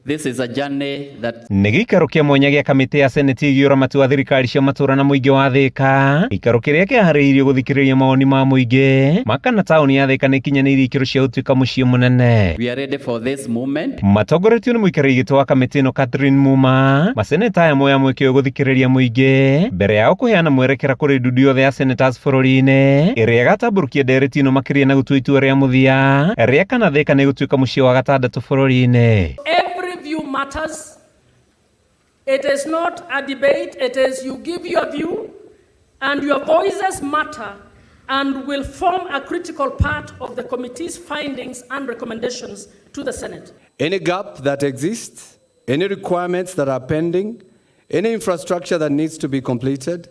This is a journey that Nigikaro kia mwanya gia kamite ya Senate igiura matua thirikari cia matura na muingi wa Thika. Ikaro kiria kiahariirio guthikiriria mawoni ma muingi makana tauni ya Thika nikinyanirie ikiro cia utuika mucii munene. we are ready for this moment. Matongoretio ni muikariri giti wa kamite no Catherine Muma. Maseneta amwe ya mwikio guthikiriria muingi mbere yao kuheana mwerekera kuri ndudu yothe ya senators bururi-ini iria gatamburukia ndereti ino makiria na gutua itua ria muthia ria kana Thika ni gutuika mucii wa gatandatu bururi-ini. Matters. It is not a debate, it is you give your view and your voices matter and will form a critical part of the committee's findings and recommendations to the Senate. Any gap that exists, any requirements that are pending, any infrastructure that needs to be completed,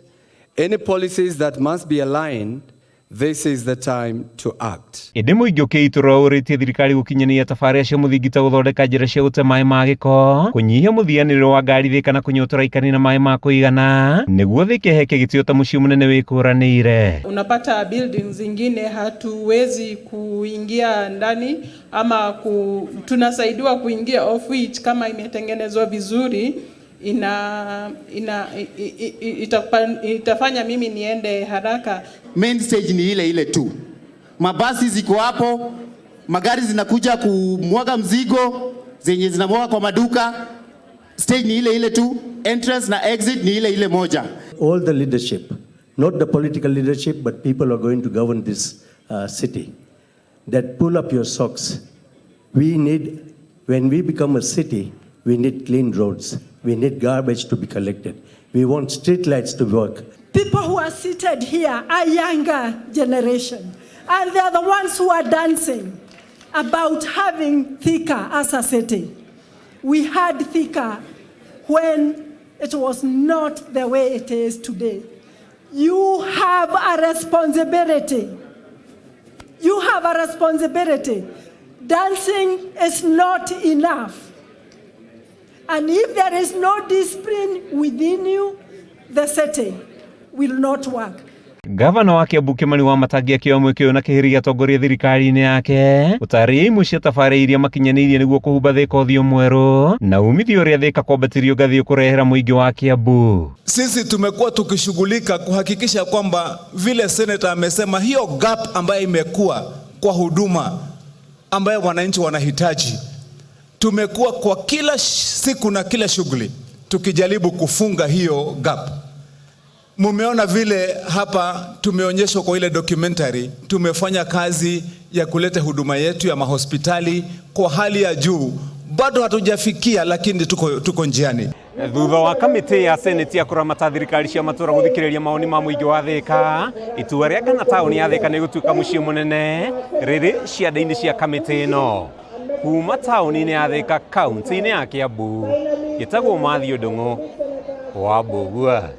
any policies that must be aligned, this is the time to act. Indi muingi ukiitura uritie thirikari gukinyania tafaria cia muthingi ta guthondeka njira cia gute mai ma giko, kunyihia muthianiriro wa ngari Thika na kunyotora ikani na mai ma kuigana niguo Thika heke gitio ta mucii munene wikuranire. Unapata buildings zingine hatuwezi kuingia ndani ama tunasaidiwa kuingia off which kama imetengenezwa vizuri itafanya mimi niende haraka. Main stage ni ile ile tu. Mabasi ziko hapo, magari zinakuja kumwaga mzigo, zenye zinamwaga kwa maduka. Stage ni ile ile tu, entrance na exit ni ile ile moja. All the leadership, not the political leadership, but people are going to govern this city, that pull up your socks. We need, when we become a city, we need clean roads. We need garbage to be collected. We want street lights to work. People who are seated here are younger generation, and they are the ones who are dancing about having Thika as a city. We had Thika when it was not the way it is today. You have a responsibility. You have a responsibility. Dancing is not enough. And if there is no discipline within you, the city will not work. Gavana wa Kiambu Kimani Wamatangi akioya mwikio na kihiri atongoria thirikari-ini yake utaria imwe cia tafaria iria makinyanirie niguo kuhumba Thika uthio mweru na umithio uria Thika kwambatirio ngathio kurehera muingi wa Kiambu. Sisi tumekuwa tukishughulika kuhakikisha kwamba vile senator amesema hiyo gap ambayo imekuwa kwa huduma ambayo wananchi wanahitaji, tumekuwa kwa kila siku na kila shughuli tukijaribu kufunga hiyo gap. Mumeona vile hapa tumeonyeshwa kwa ile documentary, tumefanya kazi ya kuleta huduma yetu ya mahospitali kwa hali ya juu. Bado hatujafikia, lakini tuko njiani. Thutha wa kamite ya Senate ya kuramata thirikari cia matura guthikiriria mawoni ma muingi wa Thika, itua ria kana tauni ya Thika ni gutuika mucii munene riri cianda-ini cia kamite ino. Kuma tauni-ini ya Thika, kaunti-ini ya Kiambu, gitagwo Mathew Ndung'u wa Mbugua.